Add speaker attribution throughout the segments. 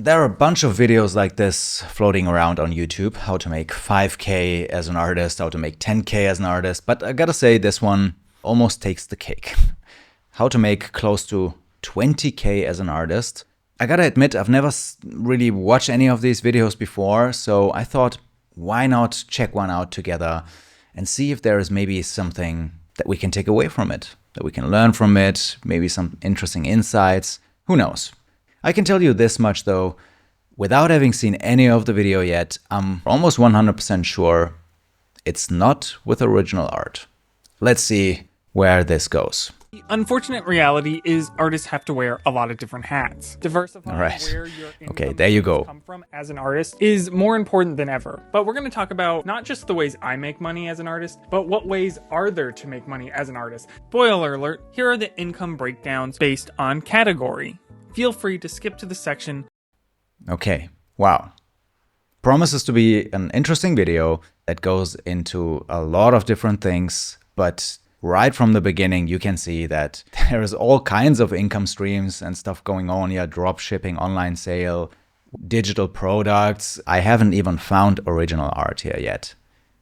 Speaker 1: There are a bunch of videos like this floating around on YouTube, how to make 5K as an artist, how to make 10K as an artist, but I gotta say this one almost takes the cake. How to make close to 20K as an artist. I gotta admit, I've never really watched any of these videos before, so I thought, why not check one out together and see if there is maybe something that we can take away from it, that we can learn from it, maybe some interesting insights, who knows. I can tell you this much though, without having seen any of the video yet, I'm almost 100% sure it's not with original art. Let's see where this goes.
Speaker 2: The unfortunate reality is artists have to wear a lot of different hats. Diversifying where your income
Speaker 1: there you go.
Speaker 2: come from as an artist is more important than ever. But we're going to talk about not just the ways I make money as an artist, but what ways are there to make money as an artist. Spoiler alert, here are the income breakdowns based on category. Feel free to skip to the section.
Speaker 1: Okay, wow. Promises to be an interesting video that goes into a lot of different things, but right from the beginning you can see that there is all kinds of income streams and stuff going on here, drop shipping, online sale, digital products. I haven't even found original art here yet,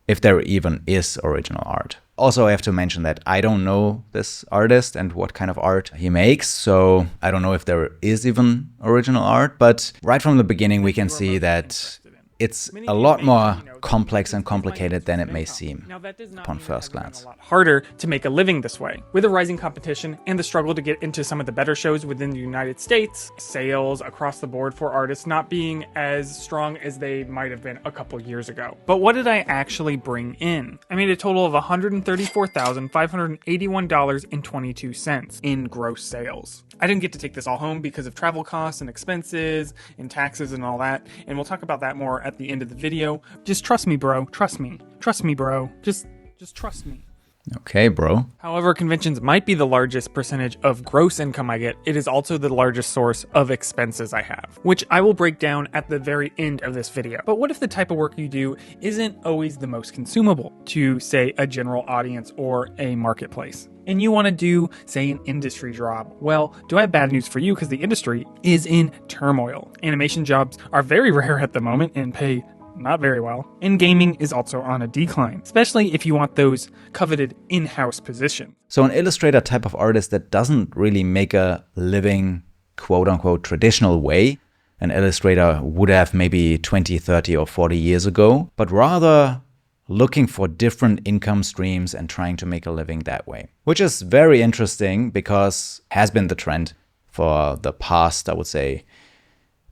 Speaker 1: if there even is original art. Also, I have to mention that I don't know this artist and what kind of art he makes, so I don't know if there is even original art, but right from the beginning we can see that it's a lot more complex and complicated than it may seem upon first glance.
Speaker 2: A lot harder to make a living this way. With the rising competition and the struggle to get into some of the better shows within the United States, sales across the board for artists not being as strong as they might have been a couple years ago. But what did I actually bring in? I made a total of $134,581.22 in gross sales. I didn't get to take this all home because of travel costs and expenses and taxes and all that, and we'll talk about that more at the end of the video. Just trust me, bro. Trust me. Trust me, bro. Just trust me.
Speaker 1: Okay, bro.
Speaker 2: However, conventions might be the largest percentage of gross income I get. It is also the largest source of expenses I have, which I will break down at the very end of this video. But what if the type of work you do isn't always the most consumable to, say, a general audience or a marketplace? And you want to do, say, an industry job? Well, do I have bad news for you because the industry is in turmoil. Animation jobs are very rare at the moment and pay not very well. And gaming is also on a decline, especially if you want those coveted in-house positions.
Speaker 1: So an illustrator type of artist that doesn't really make a living, quote-unquote, traditional way, an illustrator would have maybe 20, 30 or 40 years ago, but rather looking for different income streams and trying to make a living that way. Which is very interesting because has been the trend for the past, I would say,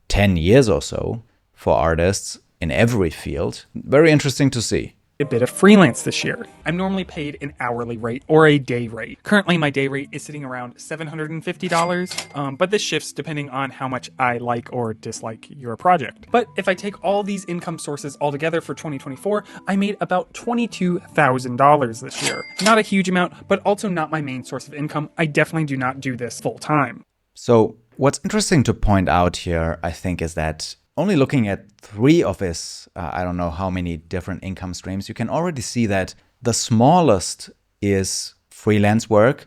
Speaker 1: 10 years or so for artists in every field. Very interesting to see.
Speaker 2: A bit of freelance this year. I'm normally paid an hourly rate or a day rate. Currently, my day rate is sitting around $750, but this shifts depending on how much I like or dislike your project. But if I take all these income sources all together for 2024, I made about $22,000 this year. Not a huge amount, but also not my main source of income. I definitely do not do this full time.
Speaker 1: So what's interesting to point out here, I think, is that only looking at 3 of his, I don't know how many different income streams, you can already see that the smallest is freelance work,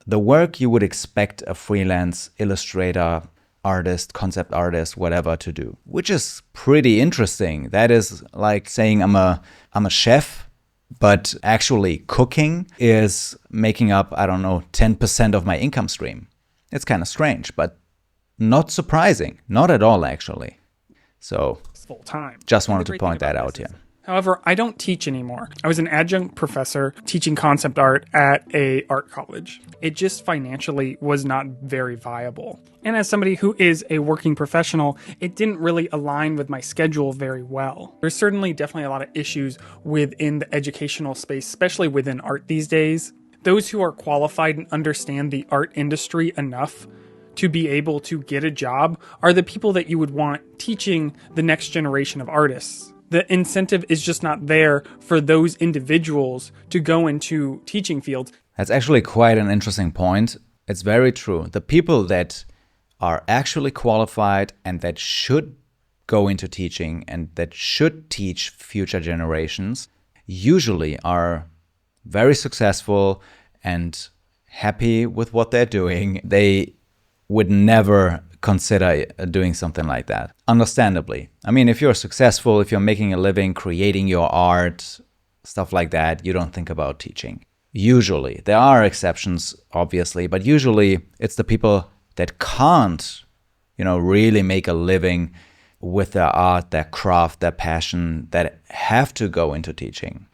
Speaker 1: the work you would expect a freelance illustrator, artist, concept artist, whatever to do, which is pretty interesting. That is like saying I'm a chef, but actually cooking is making up, I don't know, 10% of my income stream. It's kind of strange, but not surprising. Not at all, actually. So
Speaker 2: full time.
Speaker 1: Just wanted to point that out here.
Speaker 2: However, I don't teach anymore. I was an adjunct professor teaching concept art at a art college. It just financially was not very viable. And as somebody who is a working professional, it didn't really align with my schedule very well. There's certainly definitely a lot of issues within the educational space, especially within art these days. Those who are qualified and understand the art industry enough to be able to get a job are the people that you would want teaching the next generation of artists. The incentive is just not there for those individuals to go into teaching fields.
Speaker 1: That's actually quite an interesting point. It's very true. The people that are actually qualified and that should go into teaching and that should teach future generations usually are very successful and happy with what they're doing. They would never consider doing something like that. Understandably. I mean, if you're successful, if you're making a living, creating your art, stuff like that, you don't think about teaching. Usually. There are exceptions, obviously, but usually it's the people that can't, really make a living with their art, their craft, their passion, that have to go into teaching.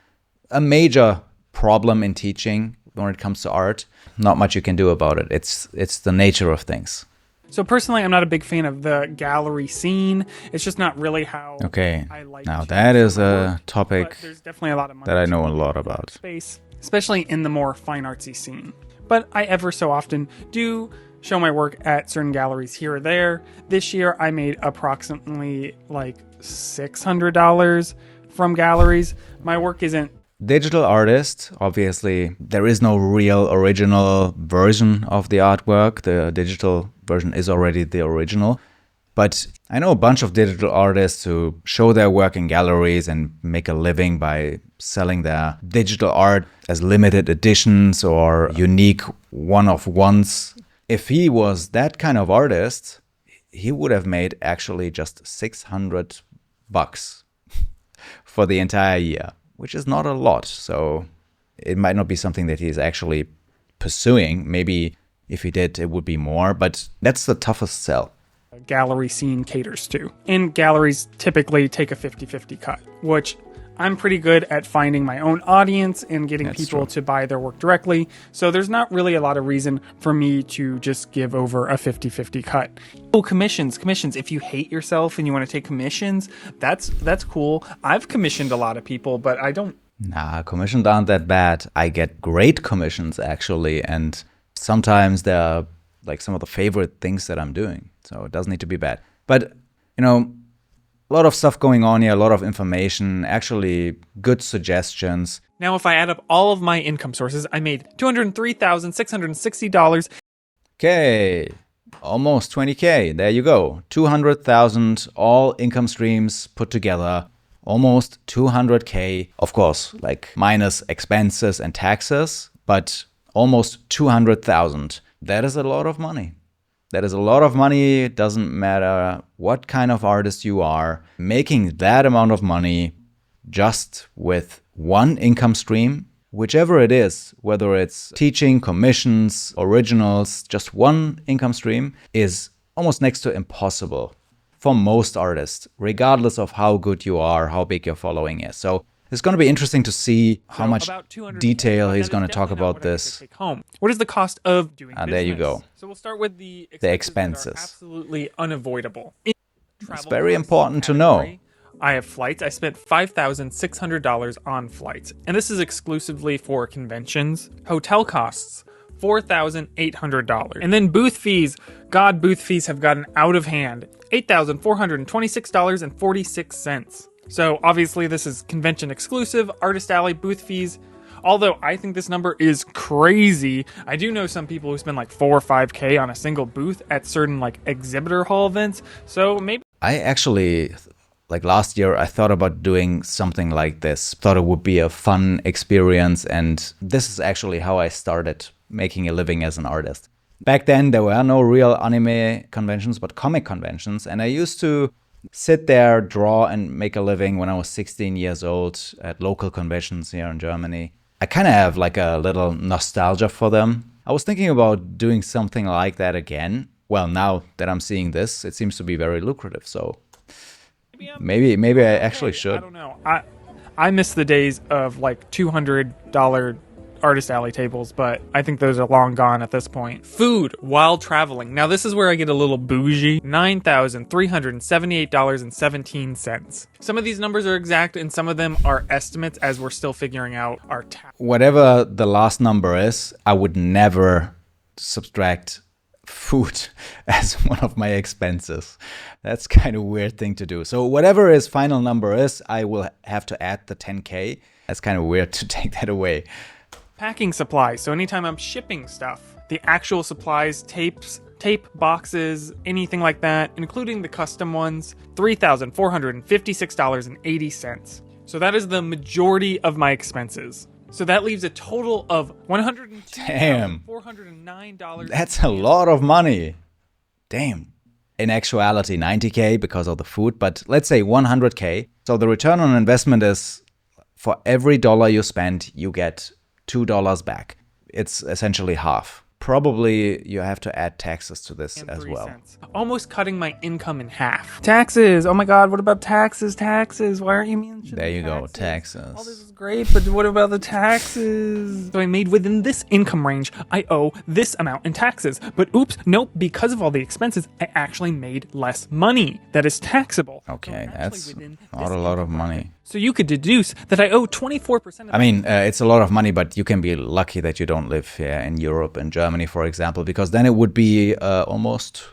Speaker 1: A major problem in teaching when it comes to art, not much you can do about it. It's the nature of things.
Speaker 2: So personally, I'm not a big fan of the gallery scene. It's just not really how I like
Speaker 1: now
Speaker 2: to
Speaker 1: that is
Speaker 2: show my
Speaker 1: a
Speaker 2: work.
Speaker 1: topic
Speaker 2: But there's definitely a lot of money
Speaker 1: that I
Speaker 2: to
Speaker 1: know a
Speaker 2: be made
Speaker 1: lot
Speaker 2: in that
Speaker 1: about.
Speaker 2: space, especially in the more fine artsy scene. But I ever so often do show my work at certain galleries here or there. This year, I made approximately like $600 from galleries. My work isn't
Speaker 1: Digital artist, obviously, there is no real original version of the artwork. The digital version is already the original. But I know a bunch of digital artists who show their work in galleries and make a living by selling their digital art as limited editions or unique one-of-ones. If he was that kind of artist, he would have made actually just $600 for the entire year, which is not a lot. So it might not be something that he's actually pursuing. Maybe if he did, it would be more, but that's the toughest sell.
Speaker 2: Gallery scene caters to. And galleries typically take a 50-50 cut, which I'm pretty good at finding my own audience and getting people to buy their work directly. So there's not really a lot of reason for me to just give over a 50-50 cut. Oh, commissions. If you hate yourself and you want to take commissions, that's cool. I've commissioned a lot of people, but I don't.
Speaker 1: Nah, commissions aren't that bad. I get great commissions actually, and sometimes they're like some of the favorite things that I'm doing. So it doesn't need to be bad. But, a lot of stuff going on here, a lot of information, actually good suggestions.
Speaker 2: Now, if I add up all of my income sources, I made $203,660.
Speaker 1: Okay, almost 20K. There you go. 200,000, all income streams put together. Almost 200K. Of course, like minus expenses and taxes, but almost 200,000. That is a lot of money. That is a lot of money. It doesn't matter what kind of artist you are. Making that amount of money just with one income stream, whichever it is, whether it's teaching, commissions, originals, just one income stream is almost next to impossible for most artists, regardless of how good you are, how big your following is. So it's going to be interesting to see how much detail he's going to talk about this.
Speaker 2: What is the cost of doing business?
Speaker 1: There you go.
Speaker 2: So we'll start with the
Speaker 1: expenses.
Speaker 2: That are absolutely unavoidable.
Speaker 1: It's very important to know.
Speaker 2: I have flights. I spent $5,600 on flights. And this is exclusively for conventions. Hotel costs, $4,800. And then booth fees. God, booth fees have gotten out of hand. $8,426.46. So obviously this is convention exclusive, Artist Alley booth fees. Although I think this number is crazy. I do know some people who spend like 4 or 5K on a single booth at certain like exhibitor hall events. So maybe
Speaker 1: I actually, like last year, I thought about doing something like this. Thought it would be a fun experience. And this is actually how I started making a living as an artist. Back then, there were no real anime conventions, but comic conventions. And I used to sit there, draw, and make a living when I was 16 years old at local conventions here in Germany. I kind of have like a little nostalgia for them. I was thinking about doing something like that again. Well, now that I'm seeing this, it seems to be very lucrative. So maybe I actually should.
Speaker 2: I don't know. I miss the days of like $200 Artist Alley tables, but I think those are long gone at this point. Food while traveling. Now this is where I get a little bougie. $9,378.17. Some of these numbers are exact and some of them are estimates as we're still figuring out our tax.
Speaker 1: Whatever the last number is, I would never subtract food as one of my expenses. That's kind of a weird thing to do. So whatever his final number is, I will have to add the 10K. That's kind of weird to take that away.
Speaker 2: Packing supplies. So anytime I'm shipping stuff, the actual supplies, tape boxes, anything like that, including the custom ones, $3,456.80. So that is the majority of my expenses. So that leaves a total of $102,409.
Speaker 1: That's a lot of money. Damn. in actuality 90K because of the food, but let's say 100K. So the return on investment is for every dollar you spend, you get $2 back. It's essentially half. Probably you have to add taxes to this as well.
Speaker 2: Almost cutting my income in half. Taxes. Oh my God. What about taxes? Taxes. Why aren't you mentioning
Speaker 1: There you
Speaker 2: taxes?
Speaker 1: go, taxes.
Speaker 2: All this is great, but what about the taxes? So I made within this income range, I owe this amount in taxes. But oops, nope, because of all the expenses, I actually made less money that is taxable.
Speaker 1: Okay,
Speaker 2: So
Speaker 1: that's not a lot of money.
Speaker 2: So you could deduce that I owe 24%.
Speaker 1: I mean, it's a lot of money, but you can be lucky that you don't live here in Europe and Germany, for example, because then it would be almost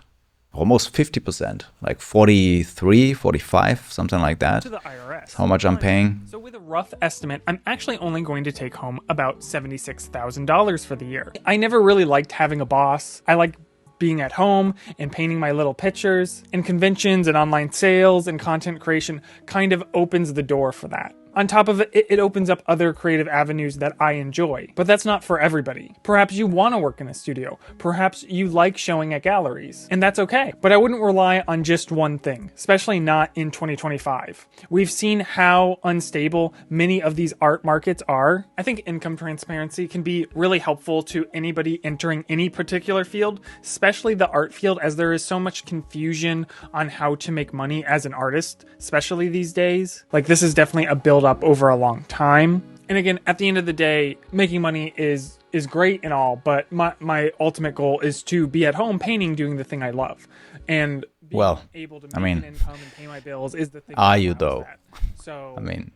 Speaker 1: 50%, like 43, 45, something like that.
Speaker 2: To the IRS.
Speaker 1: That's how much I'm paying.
Speaker 2: So with a rough estimate, I'm actually only going to take home about $76,000 for the year. I never really liked having a boss. I like being at home and painting my little pictures, and conventions and online sales and content creation kind of opens the door for that. On top of it, it opens up other creative avenues that I enjoy. But that's not for everybody. Perhaps you want to work in a studio. Perhaps you like showing at galleries. And that's okay. But I wouldn't rely on just one thing, especially not in 2025. We've seen how unstable many of these art markets are. I think income transparency can be really helpful to anybody entering any particular field, especially the art field, as there is so much confusion on how to make money as an artist, especially these days. Like, this is definitely a build up over a long time. And again, at the end of the day, making money is great and all, but my ultimate goal is to be at home painting, doing the thing I love. And being able to make an income and pay my bills is the thing.
Speaker 1: Are you though?
Speaker 2: So
Speaker 1: I mean,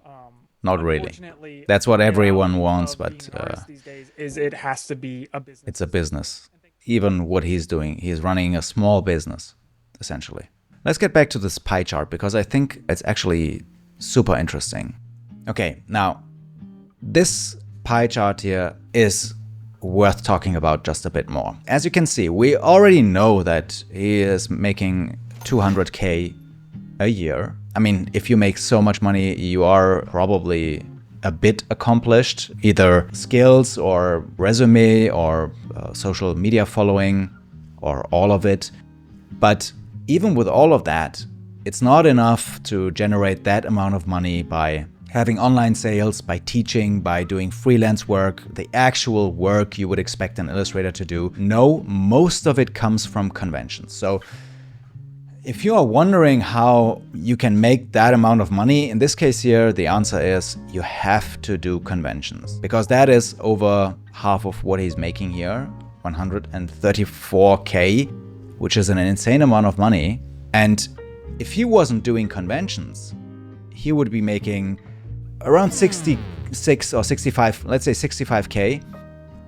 Speaker 1: not really. That's what everyone wants, but
Speaker 2: these days is it has to be a business.
Speaker 1: It's a business. Even what he's doing, he's running a small business, essentially. Let's get back to this pie chart because I think it's actually super interesting. Okay, now this pie chart here is worth talking about just a bit more. As you can see, we already know that he is making 200K a year. I mean, if you make so much money, you are probably a bit accomplished, either skills or resume or social media following or all of it. But even with all of that, it's not enough to generate that amount of money by having online sales, by teaching, by doing freelance work, the actual work you would expect an illustrator to do. No, most of it comes from conventions. So if you are wondering how you can make that amount of money, in this case here, the answer is you have to do conventions, because that is over half of what he's making here, 134K, which is an insane amount of money. And if he wasn't doing conventions, he would be making around 66 or 65, let's say 65K.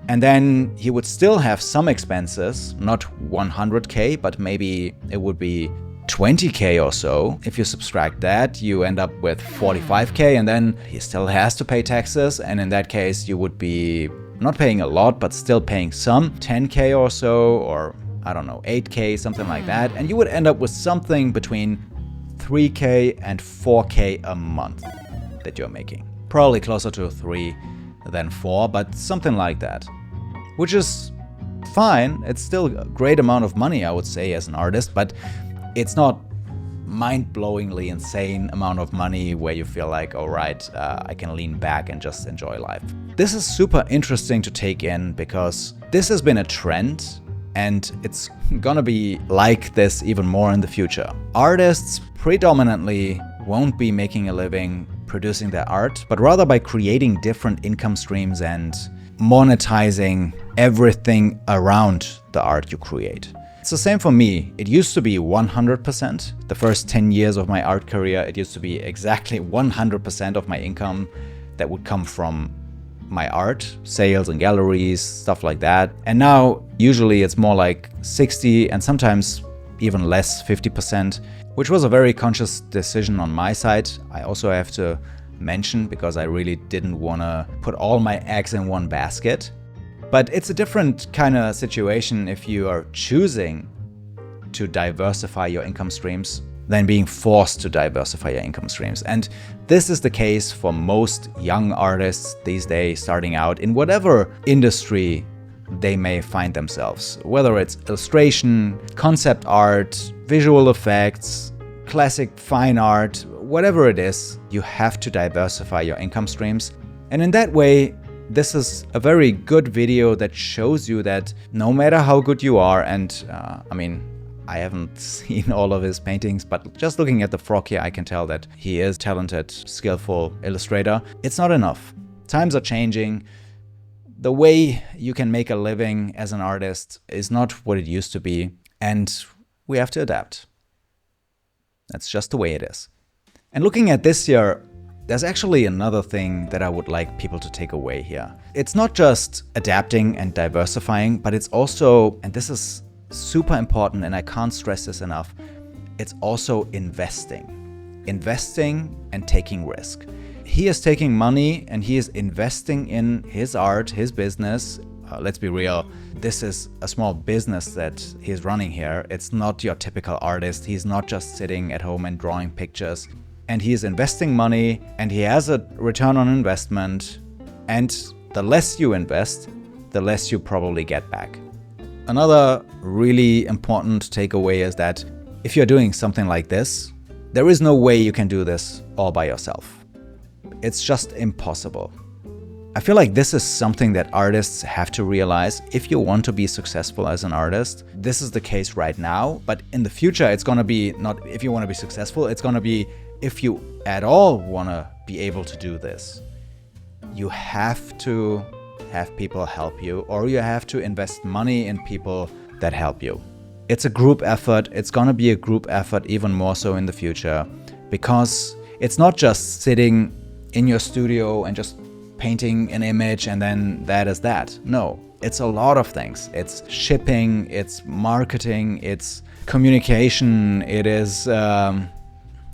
Speaker 1: And then he would still have some expenses, not 100K, but maybe it would be 20K or so. If you subtract that, you end up with 45K, and then he still has to pay taxes. And in that case, you would be not paying a lot, but still paying some, 10K or so, or I don't know, 8K, something like that. And you would end up with something between 3K and 4K a month that you're making. Probably closer to 3 than 4, but something like that. Which is fine. It's still a great amount of money, I would say, as an artist, but it's not mind-blowingly insane amount of money where you feel like, all right, I can lean back and just enjoy life. This is super interesting to take in because this has been a trend and it's gonna be like this even more in the future. Artists predominantly won't be making a living producing their art, but rather by creating different income streams and monetizing everything around the art you create. It's the same for me. It used to be 100%. The first 10 years of my art career, it used to be exactly 100% of my income that would come from my art, sales and galleries, stuff like that. And now usually it's more like 60 and sometimes even less, 50%, which was a very conscious decision on my side. I also have to mention, because I really didn't want to put all my eggs in one basket. But it's a different kind of situation if you are choosing to diversify your income streams than being forced to diversify your income streams. And this is the case for most young artists these days, starting out in whatever industry they may find themselves, whether it's illustration, concept art, visual effects, classic fine art, whatever it is, you have to diversify your income streams. And in that way, this is a very good video that shows you that no matter how good you are, and I haven't seen all of his paintings, but just looking at the frog here, I can tell that he is talented, skillful illustrator. It's not enough. Times are changing. The way you can make a living as an artist is not what it used to be, and we have to adapt. That's just the way it is. And looking at this year, there's actually another thing that I would like people to take away here. It's not just adapting and diversifying, but it's also, and this is super important and I can't stress this enough, it's also investing. Investing and taking risk. He is taking money and he is investing in his art, his business. Let's be real, this is a small business that he's running here. It's not your typical artist. He's not just sitting at home and drawing pictures. And he is investing money and he has a return on investment. And the less you invest, the less you probably get back. Another really important takeaway is that if you're doing something like this, there is no way you can do this all by yourself. It's just impossible. I feel like this is something that artists have to realize if you want to be successful as an artist. This is the case right now, but in the future, it's going to be not if you want to be successful, it's going to be if you at all want to be able to do this. You have to have people help you, or you have to invest money in people that help you. It's a group effort. It's going to be a group effort even more so in the future, because it's not just sitting in your studio and just painting an image and then that is that. No, it's a lot of things. It's shipping, it's marketing, it's communication, it is,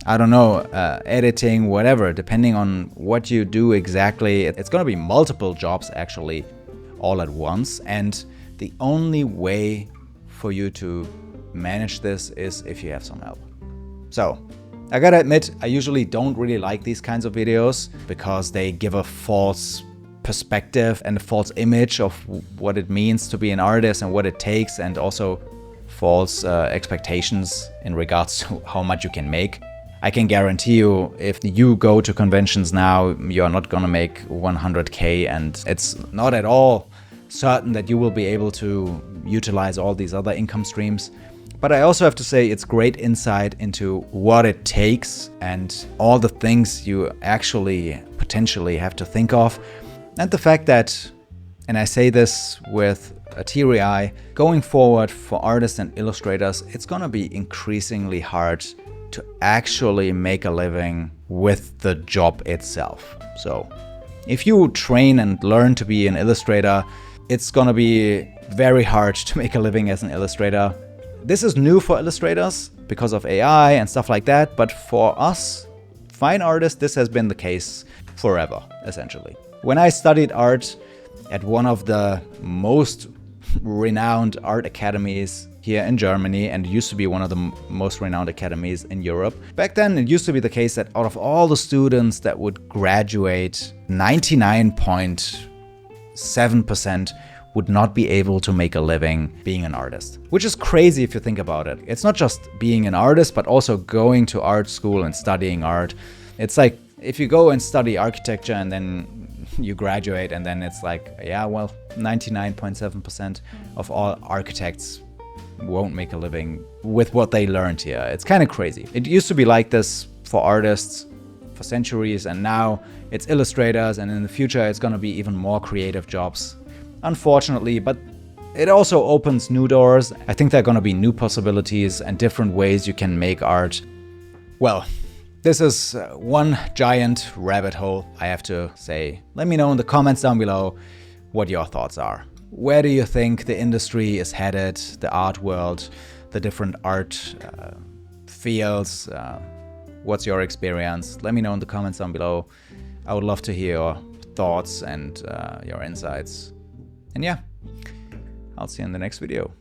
Speaker 1: editing, whatever, depending on what you do exactly. It's going to be multiple jobs actually all at once. And the only way for you to manage this is if you have some help. So, I gotta admit, I usually don't really like these kinds of videos because they give a false perspective and a false image of what it means to be an artist and what it takes, and also false expectations in regards to how much you can make. I can guarantee you, if you go to conventions now, you're not gonna make 100K, and it's not at all certain that you will be able to utilize all these other income streams. But I also have to say it's great insight into what it takes and all the things you actually potentially have to think of. And the fact that, and I say this with a teary eye, going forward for artists and illustrators, it's gonna be increasingly hard to actually make a living with the job itself. So if you train and learn to be an illustrator, it's gonna be very hard to make a living as an illustrator. This is new for illustrators because of AI and stuff like that, but for us, fine artists, this has been the case forever, essentially. When I studied art at one of the most renowned art academies here in Germany, and it used to be one of the most renowned academies in Europe, back then it used to be the case that out of all the students that would graduate, 99.7% would not be able to make a living being an artist. Which is crazy if you think about it. It's not just being an artist, but also going to art school and studying art. It's like if you go and study architecture and then you graduate and then it's like, 99.7% of all architects won't make a living with what they learned here. It's kind of crazy. It used to be like this for artists for centuries, and now it's illustrators, and in the future it's going to be even more creative jobs. Unfortunately, but it also opens new doors. I think there are going to be new possibilities and different ways you can make art. Well, this is one giant rabbit hole, I have to say. Let me know in the comments down below what your thoughts are. Where do you think the industry is headed, the art world, the different art fields? What's your experience? Let me know in the comments down below. I would love to hear your thoughts and your insights. And yeah, I'll see you in the next video.